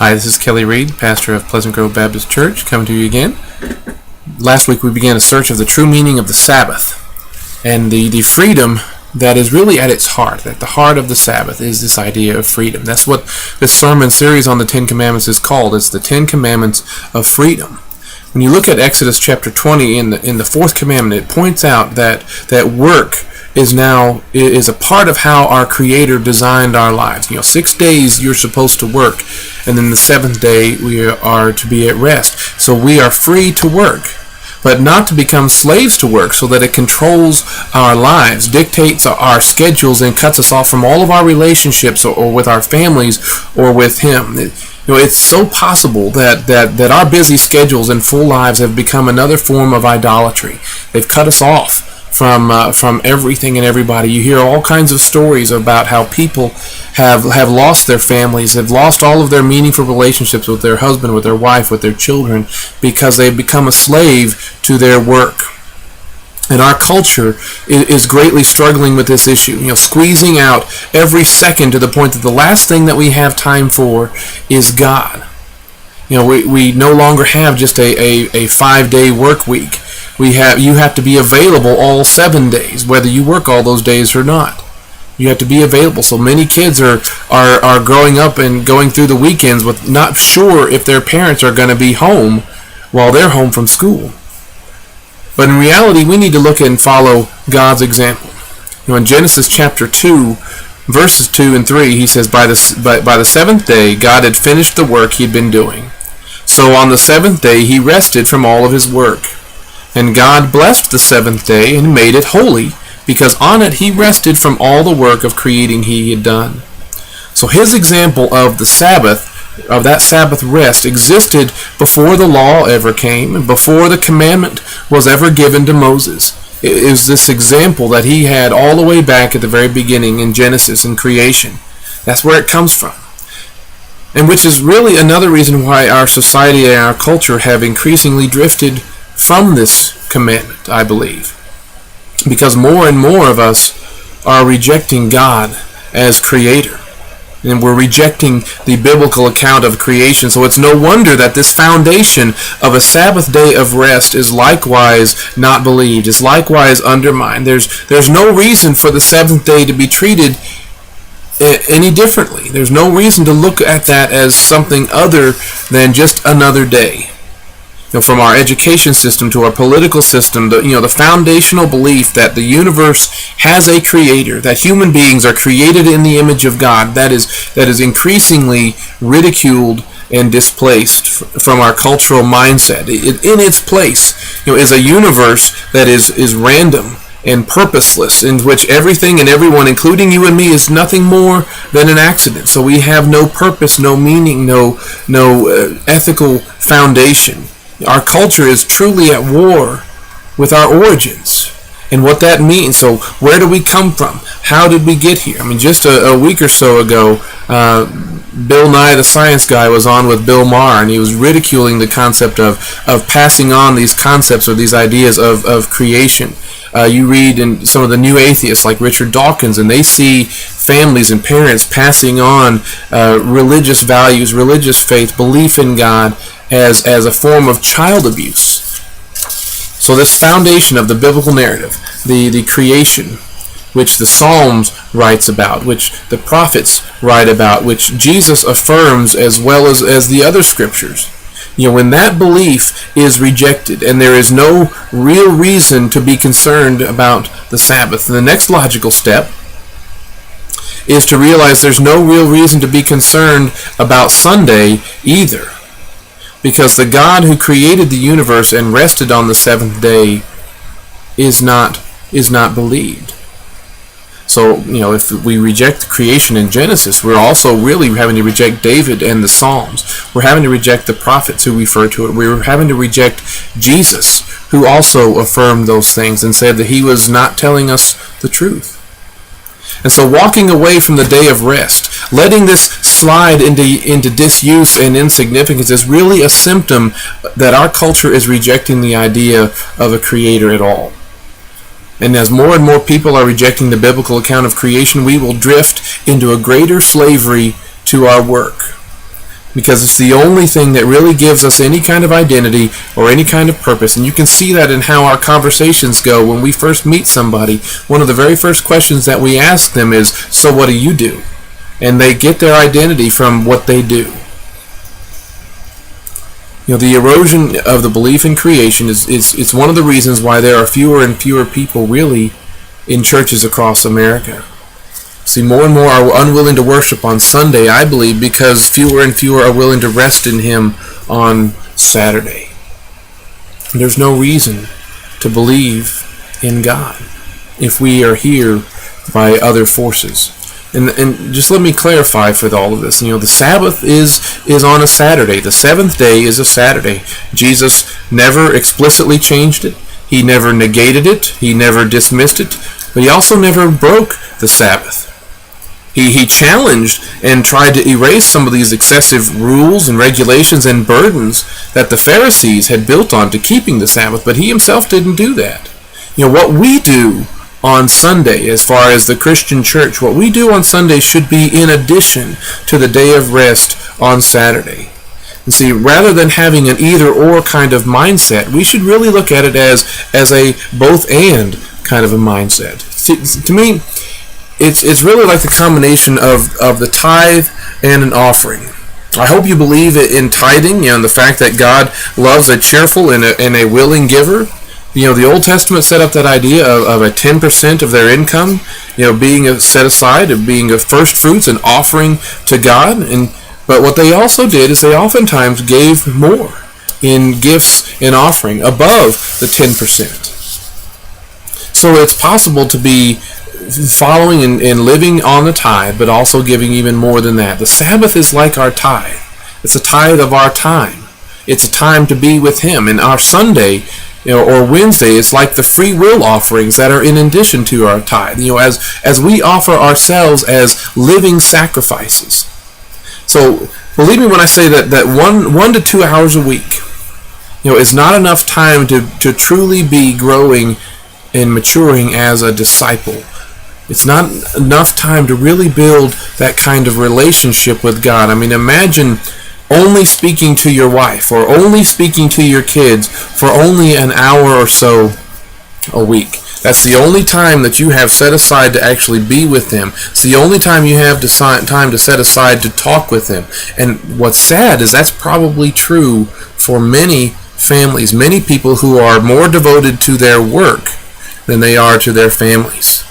Hi, this is Kelly Reed, pastor of Pleasant Grove Baptist Church, coming to you again. Last week we began a search of the true meaning of the Sabbath and the freedom that is really at its heart. That the heart of the Sabbath is this idea of freedom. That's what this sermon series on the Ten Commandments is called. It's the Ten Commandments of freedom. When you look at Exodus chapter 20 in the fourth commandment, it points out that work is a part of how our Creator designed our lives. 6 days you're supposed to work, and then the seventh day we are to be at rest. So we are free to work, but not to become slaves to work so that it controls our lives, dictates our schedules, and cuts us off from all of our relationships or with our families or with Him. It's so possible that our busy schedules and full lives have become another form of idolatry. They've cut us off from everything and everybody. You hear all kinds of stories about how people have lost their families, have lost all of their meaningful relationships with their husband, with their wife, with their children, because they've become a slave to their work. And our culture is greatly struggling with this issue, squeezing out every second to the point that the last thing that we have time for is God. We no longer have just a 5-day work week. You have to be available all 7 days, whether you work all those days or not. You have to be available. So many kids are growing up and going through the weekends with not sure if their parents are going to be home while they're home from school. But in reality, we need to look and follow God's example. In Genesis chapter 2, verses 2 and 3, he says, by the seventh day, God had finished the work he'd been doing. So on the seventh day, he rested from all of his work. And God blessed the seventh day and made it holy, because on it he rested from all the work of creating he had done. So his example of the Sabbath, of that Sabbath rest, existed before the law ever came and before the commandment was ever given to Moses. It is this example that he had all the way back at the very beginning in Genesis and creation. That's where it comes from. And which is really another reason why our society and our culture have increasingly drifted from this commandment, I believe. Because more and more of us are rejecting God as Creator. And we're rejecting the biblical account of creation. So it's no wonder that this foundation of a Sabbath day of rest is likewise not believed, is likewise undermined. There's no reason for the seventh day to be treated any differently. There's no reason to look at that as something other than just another day. From our education system to our political system, the foundational belief that the universe has a creator, that human beings are created in the image of God, that is increasingly ridiculed and displaced from our cultural mindset. In its place, is a universe that is random and purposeless, in which everything and everyone, including you and me, is nothing more than an accident. So we have no purpose, no meaning, no ethical foundation. Our culture is truly at war with our origins and what that means. So where do we come from? How did we get here? Just a week or so ago, Bill Nye the Science Guy was on with Bill Maher, and he was ridiculing the concept of passing on these concepts or these ideas of creation. You read in some of the new atheists like Richard Dawkins, and they see families and parents passing on religious values, religious faith, belief in God as a form of child abuse. So this foundation of the biblical narrative, the creation, which the Psalms writes about, which the prophets write about, which Jesus affirms as well as the other scriptures. When that belief is rejected and there is no real reason to be concerned about the Sabbath, the next logical step is to realize there's no real reason to be concerned about Sunday either. Because the God who created the universe and rested on the seventh day is not believed. So, if we reject creation in Genesis, we're also really having to reject David and the Psalms. We're having to reject the prophets who refer to it. We're having to reject Jesus, who also affirmed those things and said that he was not telling us the truth. And so walking away from the day of rest, letting this slide into disuse and insignificance, is really a symptom that our culture is rejecting the idea of a creator at all. And as more and more people are rejecting the biblical account of creation, we will drift into a greater slavery to our work. because it's the only thing that really gives us any kind of identity or any kind of purpose. And you can see that in how our conversations go when we first meet somebody. One of the very first questions that we ask them is, so what do you do? And they get their identity from what they do. The erosion of the belief in creation is one of the reasons why there are fewer and fewer people really in churches across America. See, more and more are unwilling to worship on Sunday, I believe, because fewer and fewer are willing to rest in Him on Saturday. There's no reason to believe in God if we are here by other forces. And just let me clarify for all of this. The Sabbath is on a Saturday. The seventh day is a Saturday. Jesus never explicitly changed it. He never negated it. He never dismissed it. But He also never broke the Sabbath. He challenged and tried to erase some of these excessive rules and regulations and burdens that the Pharisees had built on to keeping the Sabbath, but He Himself didn't do that. What we do on Sunday, as far as the Christian church, what we do on Sunday should be in addition to the day of rest on Saturday. And see, rather than having an either-or kind of mindset, we should really look at it as a both-and kind of a mindset. See, to me, it's really like the combination of the tithe and an offering. I hope you believe in tithing, and the fact that God loves a cheerful and a willing giver. The Old Testament set up that idea of a 10% of their income, being set aside, of being a first fruits and offering to God. But what they also did is they oftentimes gave more in gifts and offering above the 10%. So it's possible to be following and living on the tithe, but also giving even more than that. The Sabbath is like our tithe. It's a tithe of our time. It's a time to be with Him. And our Sunday, or Wednesday, it's like the free will offerings that are in addition to our tithe. As we offer ourselves as living sacrifices. So believe me when I say that 1 to 2 hours a week, is not enough time to truly be growing and maturing as a disciple. It's not enough time to really build that kind of relationship with God. I mean, imagine only speaking to your wife or only speaking to your kids for only an hour or so a week. That's the only time that you have set aside to actually be with them. It's the only time you have time to set aside to talk with them. And what's sad is that's probably true for many families, many people who are more devoted to their work than they are to their families.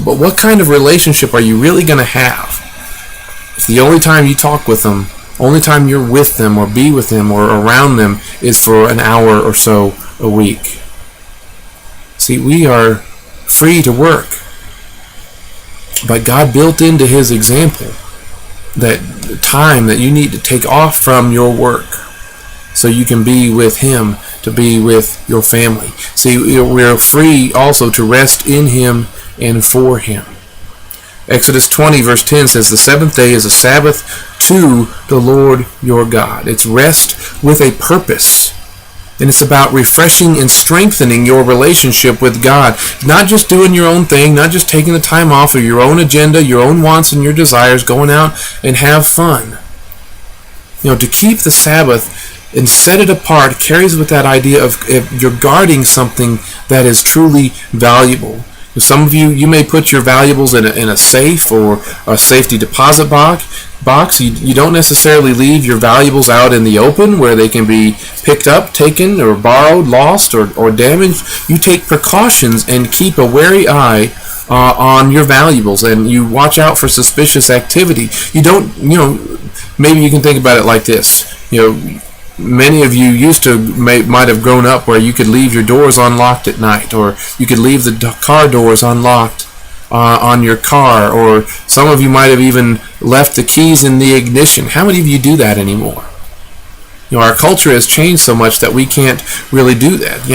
But what kind of relationship are you really going to have if the only time you talk with them, only time you're with them or be with them or around them is for an hour or so a week? See, we are free to work, but God built into His example that the time that you need to take off from your work so you can be with Him, to be with your family. See, we're free also to rest in Him and for Him. Exodus 20 verse 10 says, the seventh day is a Sabbath to the Lord your God. It's rest with a purpose. And it's about refreshing and strengthening your relationship with God. Not just doing your own thing, not just taking the time off of your own agenda, your own wants and your desires, going out and have fun. To keep the Sabbath and set it apart carries with that idea of you're guarding something that is truly valuable. Some of you may put your valuables in a safe or a safety deposit box. You don't necessarily leave your valuables out in the open where they can be picked up, taken, or borrowed, lost, or damaged. You take precautions and keep a wary eye on your valuables, and you watch out for suspicious activity. You don't, maybe you can think about it like this. Many of you used to might have grown up where you could leave your doors unlocked at night, or you could leave the car doors unlocked on your car, or some of you might have even left the keys in the ignition. How many of you do that anymore? Our culture has changed so much that we can't really do that.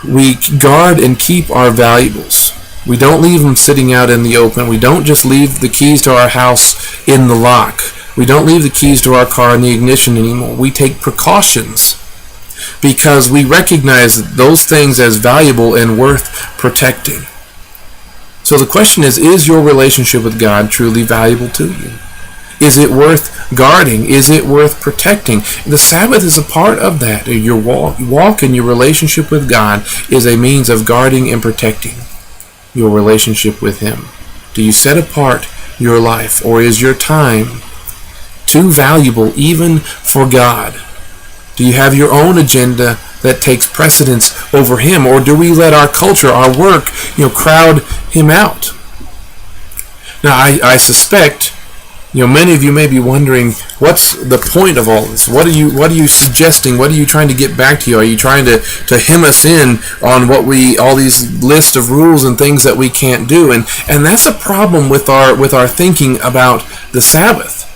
We guard and keep our valuables. We don't leave them sitting out in the open. We don't just leave the keys to our house in the lock. We don't leave the keys to our car in the ignition anymore. We take precautions because we recognize those things as valuable and worth protecting. So the question is your relationship with God truly valuable to you? Is it worth guarding? Is it worth protecting? The Sabbath is a part of that. Your walk in your relationship with God is a means of guarding and protecting your relationship with Him. Do you set apart your life, or is your time too valuable even for God? Do you have your own agenda that takes precedence over Him, or do we let our culture, our work, crowd Him out? Now, I suspect, many of you may be wondering, what's the point of all this? What are you suggesting? What are you trying to get back to? Are you trying to hem us in on all these lists of rules and things that we can't do? And that's a problem with our thinking about the Sabbath.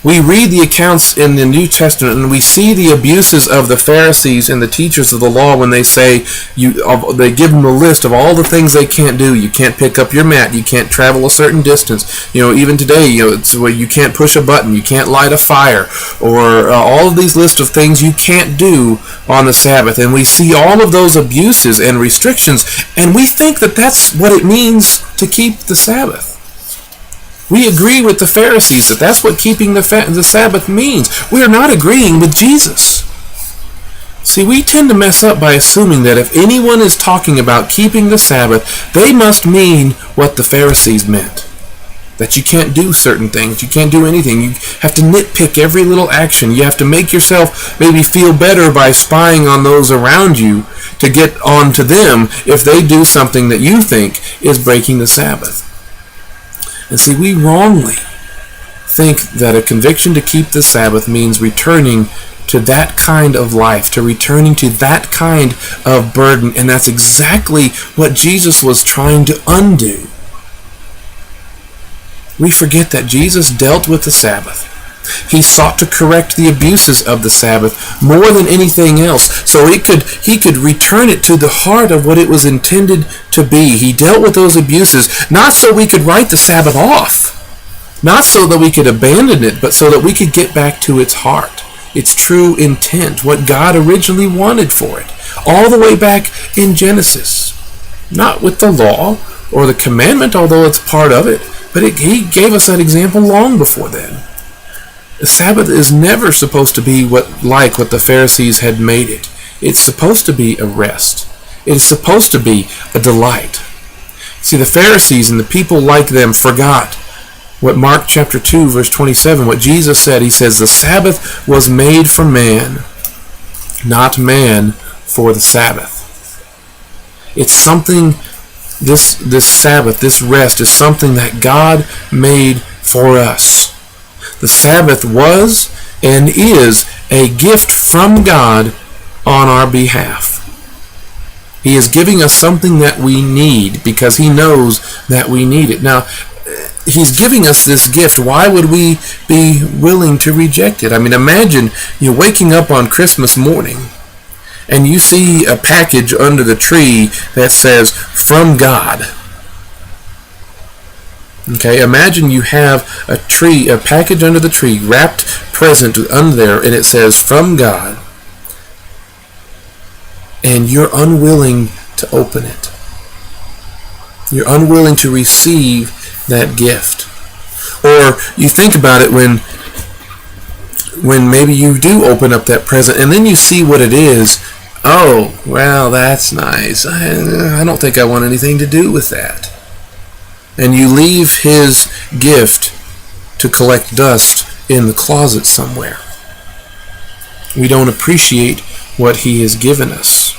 We read the accounts in the New Testament and we see the abuses of the Pharisees and the teachers of the law when they say, they give them a list of all the things they can't do. You can't pick up your mat. You can't travel a certain distance. Even today, it's where you can't push a button. You can't light a fire, or all of these lists of things you can't do on the Sabbath. And we see all of those abuses and restrictions, and we think that that's what it means to keep the Sabbath. We agree with the Pharisees that that's what keeping the Sabbath means. We are not agreeing with Jesus. See, we tend to mess up by assuming that if anyone is talking about keeping the Sabbath, they must mean what the Pharisees meant. That you can't do certain things. You can't do anything. You have to nitpick every little action. You have to make yourself maybe feel better by spying on those around you to get on to them if they do something that you think is breaking the Sabbath. And see, we wrongly think that a conviction to keep the Sabbath means returning to that kind of life, to returning to that kind of burden, and that's exactly what Jesus was trying to undo. We forget that Jesus dealt with the Sabbath. He sought to correct the abuses of the Sabbath more than anything else, so he could return it to the heart of what it was intended to be. He dealt with those abuses not so we could write the Sabbath off, not so that we could abandon it, but so that we could get back to its heart, its true intent, what God originally wanted for it, all the way back in Genesis. Not with the law or the commandment, although it's part of it, but He gave us that example long before then. The Sabbath is never supposed to be what the Pharisees had made it. It's supposed to be a rest. It is supposed to be a delight. See, the Pharisees and the people like them forgot what Mark chapter 2, verse 27, what Jesus said. He says, the Sabbath was made for man, not man for the Sabbath. It's something, this Sabbath, this rest is something that God made for us. The Sabbath was and is a gift from God on our behalf. He is giving us something that we need because He knows that we need it. Now, He's giving us this gift. Why would we be willing to reject it? I mean, imagine you're waking up on Christmas morning and you see a package under the tree that says, from God. Okay, imagine you have a package under the tree, wrapped present under there, and it says, from God. And you're unwilling to open it. You're unwilling to receive that gift. Or you think about it when maybe you do open up that present, and then you see what it is. Oh, well, that's nice. I don't think I want anything to do with that. And you leave His gift to collect dust in the closet somewhere. We don't appreciate what He has given us.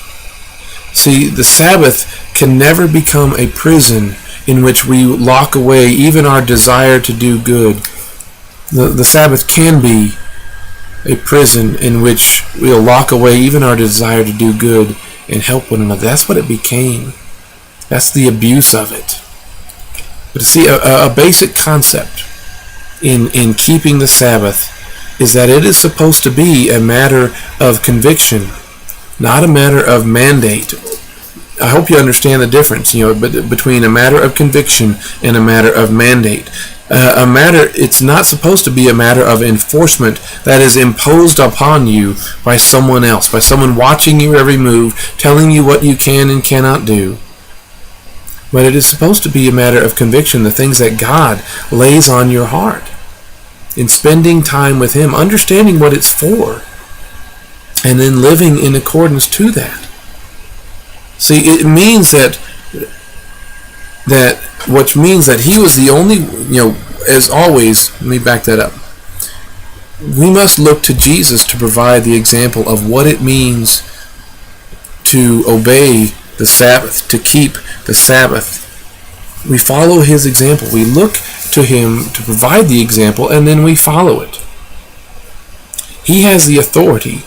See, the Sabbath can never become a prison in which we lock away even our desire to do good. The Sabbath can be a prison in which we'll lock away even our desire to do good and help one another. That's what it became. That's the abuse of it. But to see, a basic concept in keeping the Sabbath is that it is supposed to be a matter of conviction, not a matter of mandate. I hope you understand the difference, between a matter of conviction and a matter of mandate. It's not supposed to be a matter of enforcement that is imposed upon you by someone else, by someone watching your every move, telling you what you can and cannot do. But it is supposed to be a matter of conviction, the things that God lays on your heart. in spending time with Him, understanding what it's for, and then living in accordance to that. See, it means which means that He was the only, as always, let me back that up. We must look to Jesus to provide the example of what it means to obey the Sabbath, to keep the Sabbath. We follow His example. We look to Him to provide the example, and then we follow it. He has the authority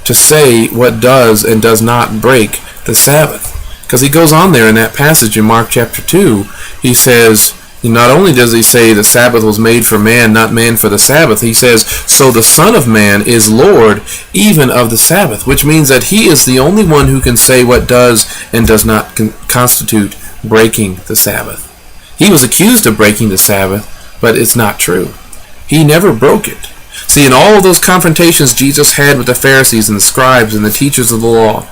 to say what does and does not break the Sabbath. Because He goes on there in that passage in Mark chapter 2, He says, not only does He say the Sabbath was made for man, not man for the Sabbath, He says, so the Son of Man is Lord even of the Sabbath, which means that He is the only one who can say what does and does not constitute breaking the Sabbath. He was accused of breaking the Sabbath, but it's not true. He never broke it. See, in all of those confrontations Jesus had with the Pharisees and the scribes and the teachers of the law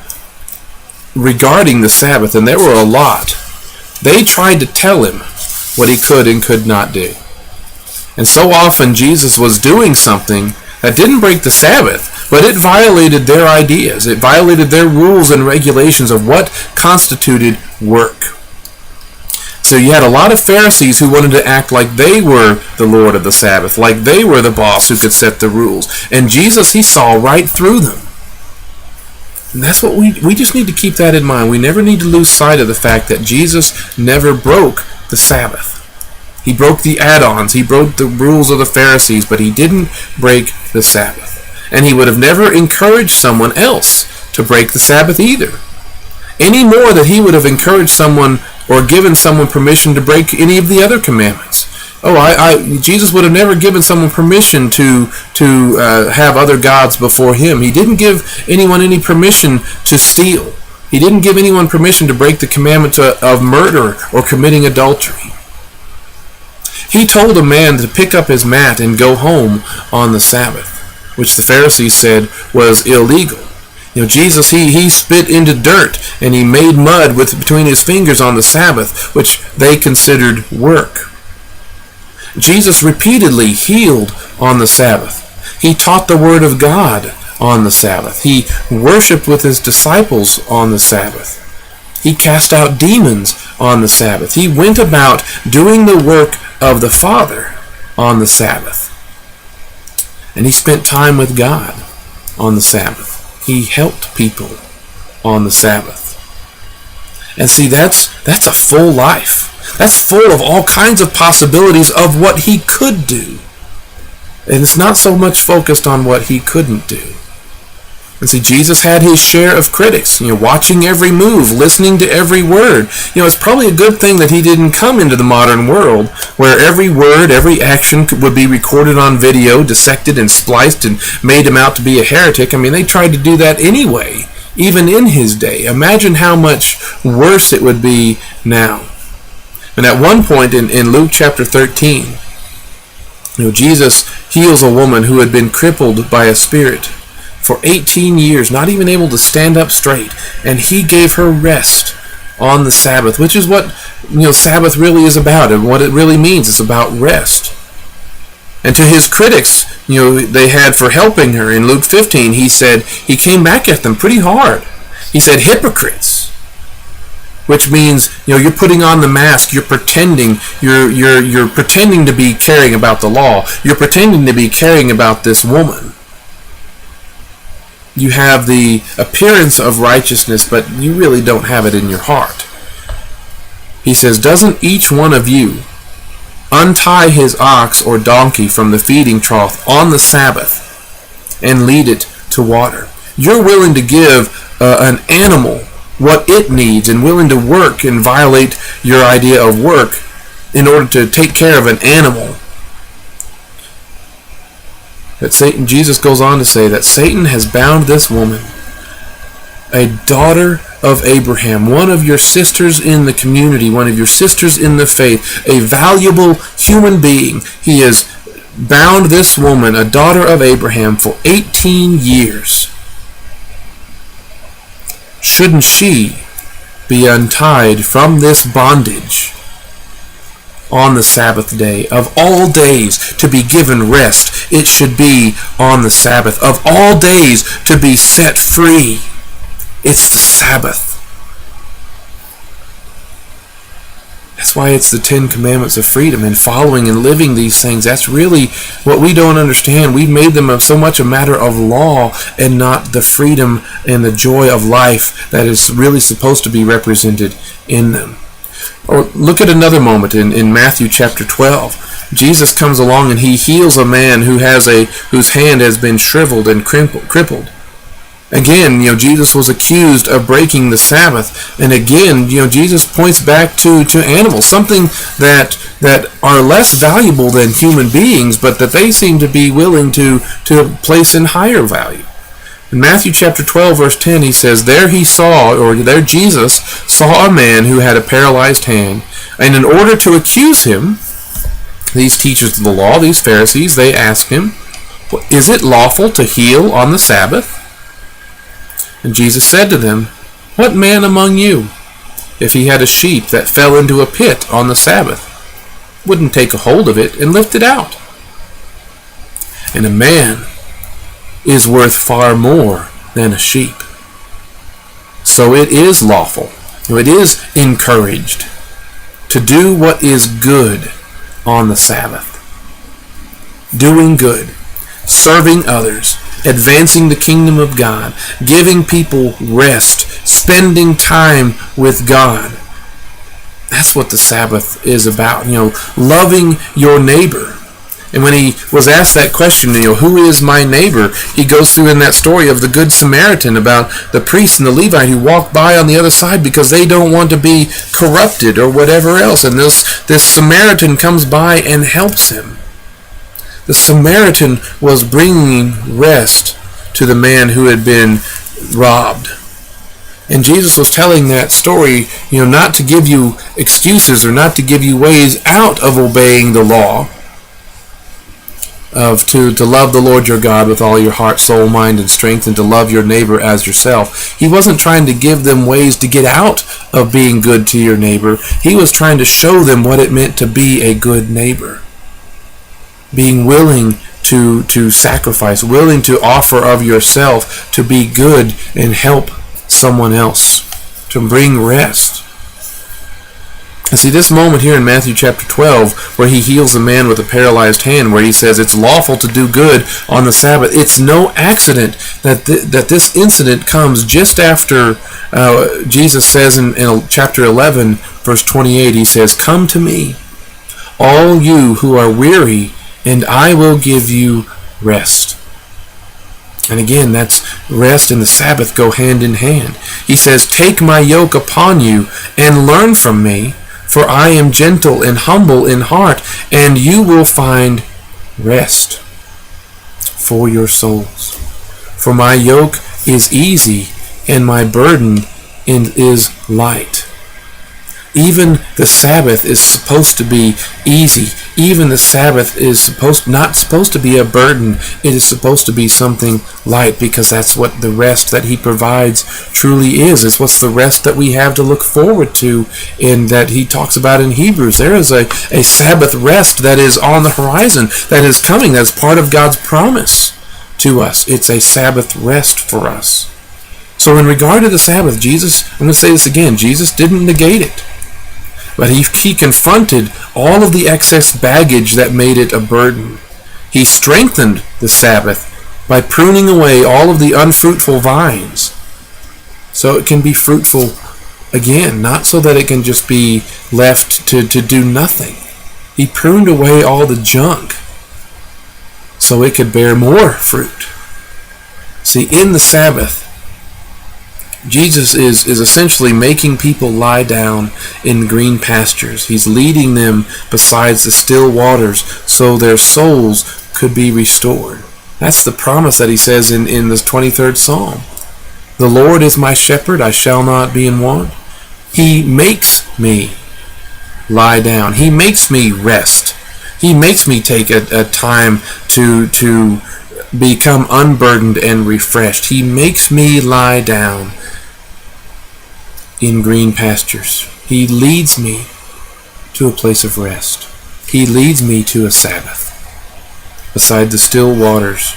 regarding the Sabbath, and there were a lot, they tried to tell Him what He could and could not do. And so often Jesus was doing something that didn't break the Sabbath, but it violated their ideas. It violated their rules and regulations of what constituted work. So you had a lot of Pharisees who wanted to act like they were the Lord of the Sabbath, like they were the boss who could set the rules. And Jesus, He saw right through them. And that's what we just need to keep that in mind. We never need to lose sight of the fact that Jesus never broke the Sabbath. He broke the add-ons. He broke the rules of the Pharisees, but He didn't break the Sabbath. And He would have never encouraged someone else to break the Sabbath either. Any more than He would have encouraged someone or given someone permission to break any of the other commandments. Jesus would have never given someone permission to have other gods before Him. He didn't give anyone any permission to steal. He didn't give anyone permission to break the commandment of murder or committing adultery. He told a man to pick up his mat and go home on the Sabbath, which the Pharisees said was illegal. Jesus, he spit into dirt and He made mud between His fingers on the Sabbath, which they considered work. Jesus repeatedly healed on the Sabbath. He taught the Word of God on the Sabbath. He worshiped with His disciples on the Sabbath. He cast out demons on the Sabbath. He went about doing the work of the Father on the Sabbath. And He spent time with God on the Sabbath. He helped people on the Sabbath. And see, that's a full life. That's full of all kinds of possibilities of what He could do. And it's not so much focused on what He couldn't do. And see, Jesus had His share of critics, watching every move, listening to every word. It's probably a good thing that He didn't come into the modern world where every word, every action would be recorded on video, dissected and spliced and made Him out to be a heretic. They tried to do that anyway, even in His day. Imagine how much worse it would be now. And at one point in Luke chapter 13, Jesus heals a woman who had been crippled by a spirit for 18 years, not even able to stand up straight, and He gave her rest on the Sabbath, which is what Sabbath really is about and what it really means. It's about rest. And to His critics, they had for helping her in Luke 15, He said, He came back at them pretty hard. He said, hypocrites. Which means, you're putting on the mask, you're pretending, you're pretending to be caring about the law. You're pretending to be caring about this woman. You have the appearance of righteousness, but you really don't have it in your heart. He says, doesn't each one of you untie his ox or donkey from the feeding trough on the Sabbath and lead it to water? You're willing to give an animal what it needs and willing to work and violate your idea of work in order to take care of an animal. That Jesus goes on to say that Satan has bound this woman, a daughter of Abraham, one of your sisters in the community, one of your sisters in the faith, a valuable human being. He has bound this woman, a daughter of Abraham, for 18 years. Shouldn't she be untied from this bondage on the Sabbath day. Of all days to be given rest, it should be on the Sabbath. Of all days to be set free, it's the Sabbath. That's why it's the 10 Commandments of freedom, and following and living these things. That's really what we don't understand. We've made them so much a matter of law and not the freedom and the joy of life that is really supposed to be represented in them. Or look at another moment in Matthew chapter 12. Jesus comes along and he heals a man whose hand has been shriveled and crippled. Again, Jesus was accused of breaking the Sabbath, and again, Jesus points back to animals, something that are less valuable than human beings, but that they seem to be willing to place in higher value. In Matthew chapter 12, verse 10, he says, there Jesus saw a man who had a paralyzed hand, and in order to accuse him, these teachers of the law, these Pharisees, they asked him, is it lawful to heal on the Sabbath? And Jesus said to them, what man among you, if he had a sheep that fell into a pit on the Sabbath, wouldn't take a hold of it and lift it out? And a man is worth far more than a sheep. So it is lawful, it is encouraged to do what is good on the Sabbath. Doing good, serving others, advancing the kingdom of God, giving people rest, spending time with God. That's what the Sabbath is about. Loving your neighbor. And when he was asked that question, who is my neighbor? He goes through in that story of the Good Samaritan about the priest and the Levite who walk by on the other side because they don't want to be corrupted or whatever else. And this Samaritan comes by and helps him. The Samaritan was bringing rest to the man who had been robbed. And Jesus was telling that story, not to give you excuses or not to give you ways out of obeying the law, of to love the Lord your God with all your heart, soul, mind, and strength, and to love your neighbor as yourself. He wasn't trying to give them ways to get out of being good to your neighbor. He was trying to show them what it meant to be a good neighbor. Being willing to sacrifice, willing to offer of yourself to be good and help someone else, to bring rest. And see, this moment here in Matthew chapter 12, where he heals a man with a paralyzed hand, where he says it's lawful to do good on the Sabbath, it's no accident that this incident comes just after Jesus says in chapter 11, verse 28, he says, come to me, all you who are weary, and I will give you rest. And again, that's rest and the Sabbath go hand in hand. He says, take my yoke upon you and learn from me, for I am gentle and humble in heart, and you will find rest for your souls. For my yoke is easy and my burden is light. Even the Sabbath is supposed to be easy. Even the Sabbath is not supposed to be a burden. It is supposed to be something light, because that's what the rest that he provides truly is. It's what's the rest that we have to look forward to, and that he talks about in Hebrews. There is a Sabbath rest that is on the horizon, that is coming, that's part of God's promise to us. It's a Sabbath rest for us. So in regard to the Sabbath, I'm going to say this again, Jesus didn't negate it. But he confronted all of the excess baggage that made it a burden. He strengthened the Sabbath by pruning away all of the unfruitful vines, so it can be fruitful again, not so that it can just be left to do nothing. He pruned away all the junk so it could bear more fruit. See, in the Sabbath, Jesus is essentially making people lie down in green pastures. He's leading them beside the still waters so their souls could be restored. That's the promise that he says in the 23rd Psalm. The Lord is my shepherd, I shall not be in want. He makes me lie down. He makes me rest. He makes me take a time to become unburdened and refreshed. He makes me lie down in green pastures. He leads me to a place of rest. He leads me to a Sabbath beside the still waters,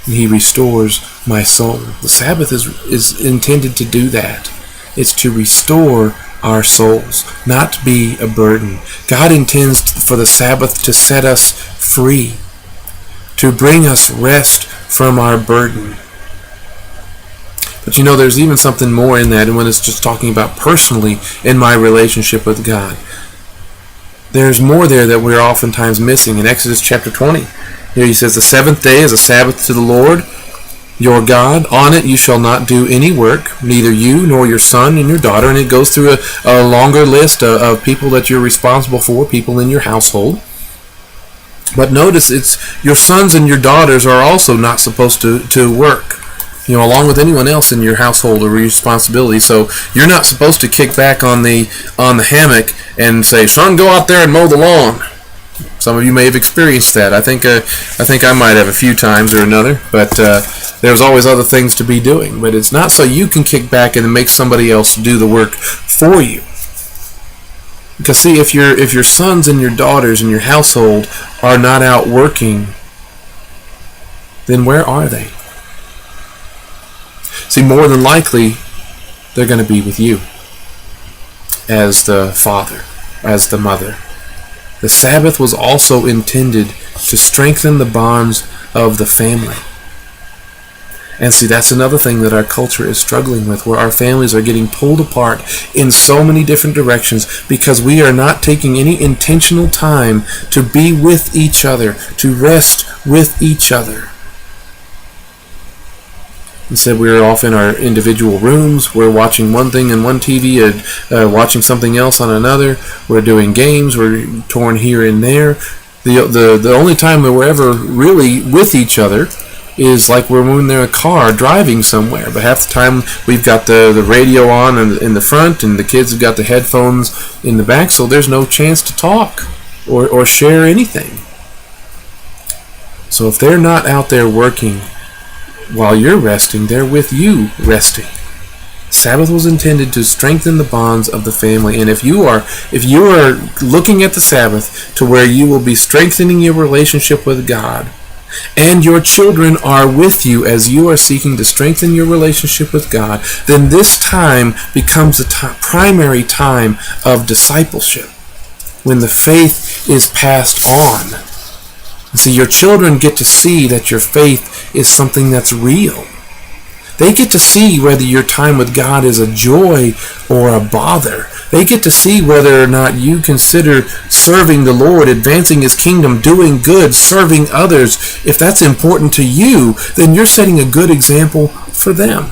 and he restores my soul. The Sabbath is intended to do that. It's to restore our souls, not to be a burden. God intends for the Sabbath to set us free, to bring us rest from our burden. But there's even something more in that, and when it's just talking about personally in my relationship with God. There's more there that we're oftentimes missing. In Exodus chapter 20, here he says, "The seventh day is a Sabbath to the Lord your God. On it you shall not do any work, neither you nor your son and your daughter." And it goes through a longer list of people that you're responsible for, people in your household. But notice it's your sons and your daughters are also not supposed to work, along with anyone else in your household or responsibility. So you're not supposed to kick back on the hammock and say, "Son, go out there and mow the lawn." Some of you may have experienced that. I think I might have a few times or another, but there's always other things to be doing. But it's not so you can kick back and make somebody else do the work for you. Because see, if your sons and your daughters in your household are not out working, then where are they? See, more than likely, they're going to be with you as the father, as the mother. The Sabbath was also intended to strengthen the bonds of the family. And see, that's another thing that our culture is struggling with, where our families are getting pulled apart in so many different directions because we are not taking any intentional time to be with each other, to rest with each other. Instead, we're off in our individual rooms. We're watching one thing in one TV, watching something else on another. We're doing games. We're torn here and there. The only time that we're ever really with each other is like we're in a car driving somewhere. But half the time we've got the radio on in the front, and the kids have got the headphones in the back, so there's no chance to talk or share anything. So if they're not out there working while you're resting, they're with you resting. Sabbath was intended to strengthen the bonds of the family, and if you are looking at the Sabbath to where you will be strengthening your relationship with God, and your children are with you as you are seeking to strengthen your relationship with God, then this time becomes the primary time of discipleship, when the faith is passed on. See, your children get to see that your faith is something that's real. They get to see whether your time with God is a joy or a bother. They get to see whether or not you consider serving the Lord, advancing His kingdom, doing good, serving others. If that's important to you, then you're setting a good example for them.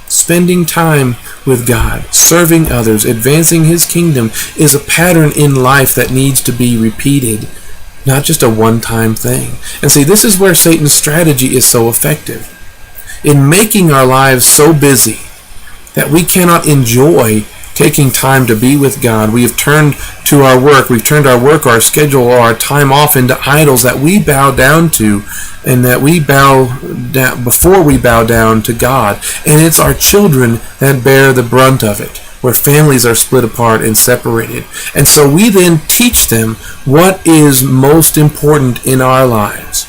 Spending time with God, serving others, advancing His kingdom is a pattern in life that needs to be repeated, not just a one-time thing. And see, this is where Satan's strategy is so effective. In making our lives so busy that we cannot enjoy taking time to be with God, we have turned to our work. We've turned our work, our schedule, or our time off into idols that we bow down to, and that we bow down before we bow down to God. And it's our children that bear the brunt of it, where families are split apart and separated. And so we then teach them what is most important in our lives.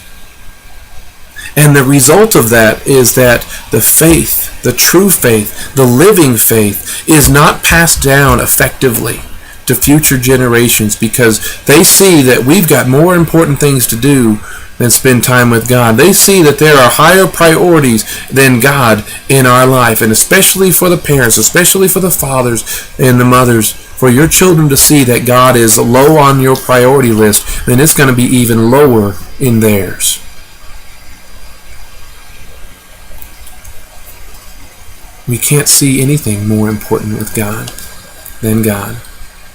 And the result of that is that the faith, the true faith, the living faith, is not passed down effectively to future generations, because they see that we've got more important things to do than spend time with God. They see that there are higher priorities than God in our life, and especially for the parents, especially for the fathers and the mothers, for your children to see that God is low on your priority list, then it's going to be even lower in theirs. We can't see anything more important with God than God,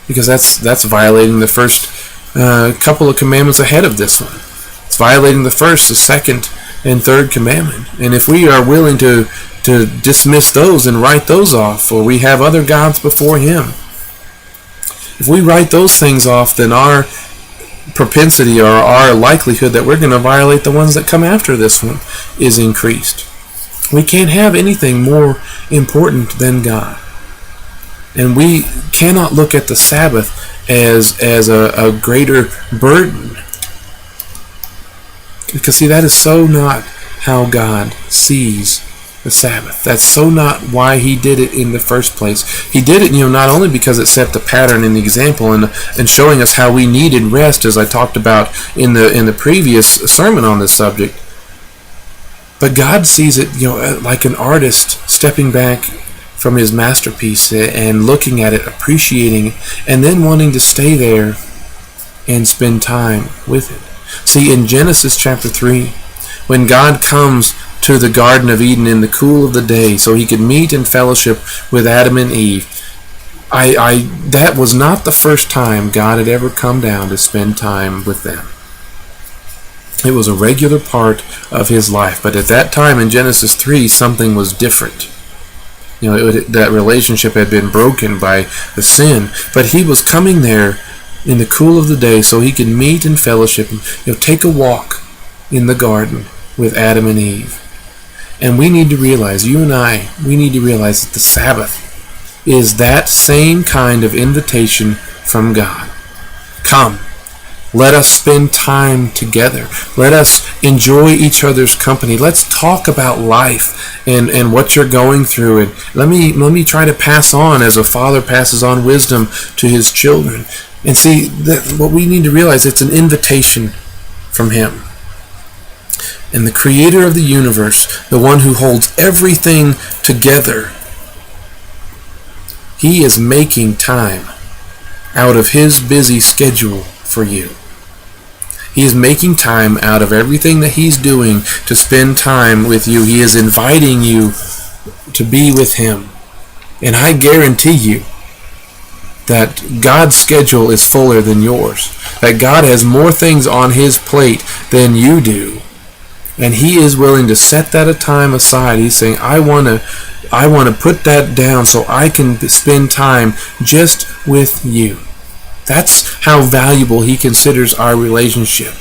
because that's violating the first couple of commandments ahead of this one. It's violating the first, the second, and third commandment. And if we are willing to dismiss those and write those off, or we have other gods before Him, if we write those things off, then our propensity or our likelihood that we're going to violate the ones that come after this one is increased. We can't have anything more important than God. And we cannot look at the Sabbath as a greater burden. Because see, that is so not how God sees the Sabbath. That's so not why he did it in the first place. He did it, not only because it set the pattern and the example and showing us how we needed rest, as I talked about in the previous sermon on this subject, but God sees it, like an artist stepping back from his masterpiece and looking at it, appreciating it, and then wanting to stay there and spend time with it. See, in Genesis chapter 3, when God comes to the Garden of Eden in the cool of the day so he could meet in fellowship with Adam and Eve, that was not the first time God had ever come down to spend time with them. It was a regular part of his life, but at that time in Genesis 3, something was different. That relationship had been broken by the sin, but he was coming there in the cool of the day so he could meet in fellowship and take a walk in the garden with Adam and Eve. And we need to realize, you and I, we need to realize that the Sabbath is that same kind of invitation from God. Come, let us spend time together. Let us enjoy each other's company. Let's talk about life and what you're going through. And let me try to pass on, as a father passes on wisdom to his children. And see, that what we need to realize, it's an invitation from him. And the creator of the universe, the one who holds everything together, he is making time out of his busy schedule for you. He is making time out of everything that he's doing to spend time with you. He is inviting you to be with him. And I guarantee you that God's schedule is fuller than yours. That God has more things on his plate than you do. And he is willing to set that time aside. He's saying, I want to put that down so I can spend time just with you. That's how valuable he considers our relationship.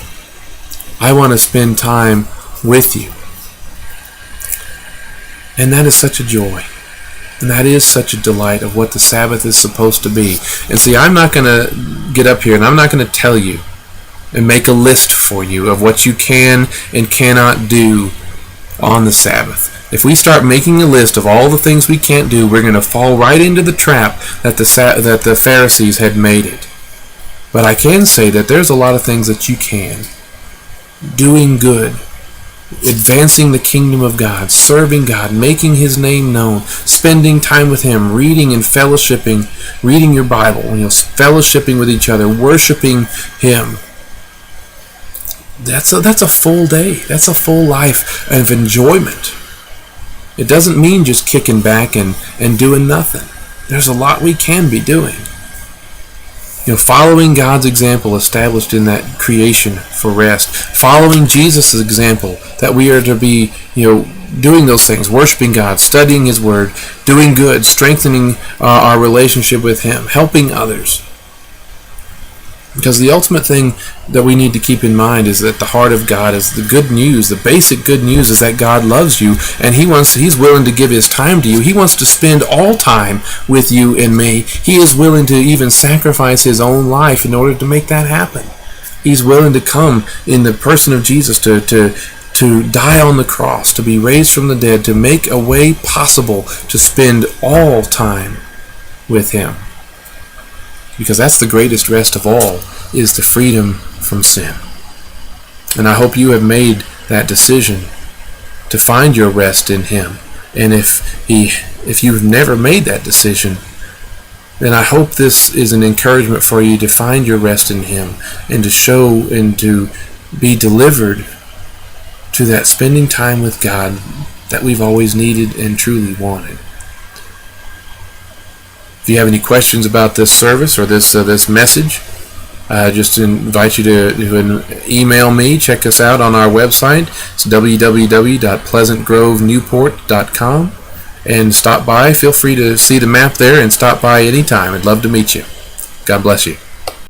I want to spend time with you. And that is such a joy. And that is such a delight of what the Sabbath is supposed to be. And see, I'm not going to get up here and I'm not going to tell you and make a list for you of what you can and cannot do on the Sabbath. If we start making a list of all the things we can't do, we're going to fall right into the trap that the Pharisees had made it. But I can say that there's a lot of things that you can. Doing good, advancing the kingdom of God, serving God, making his name known, spending time with him, reading and fellowshipping, reading your Bible, fellowshipping with each other, worshiping him. That's a full day. That's a full life of enjoyment. It doesn't mean just kicking back and doing nothing. There's a lot we can be doing. Following God's example established in that creation for rest. Following Jesus' example that we are to be, doing those things, worshiping God, studying his word, doing good, strengthening our relationship with him, helping others. Because the ultimate thing that we need to keep in mind is that the heart of God is the good news. The basic good news is that God loves you and he's willing to give his time to you. He wants to spend all time with you and me. He is willing to even sacrifice his own life in order to make that happen. He's willing to come in the person of Jesus to die on the cross, to be raised from the dead, to make a way possible to spend all time with him. Because that's the greatest rest of all, is the freedom from sin. And I hope you have made that decision to find your rest in him. And if you've never made that decision, then I hope this is an encouragement for you to find your rest in him and to show and to be delivered to that spending time with God that we've always needed and truly wanted. If you have any questions about this service or this message, just invite you to email me. Check us out on our website. It's www.pleasantgrovenewport.com. And stop by. Feel free to see the map there and stop by anytime. I'd love to meet you. God bless you.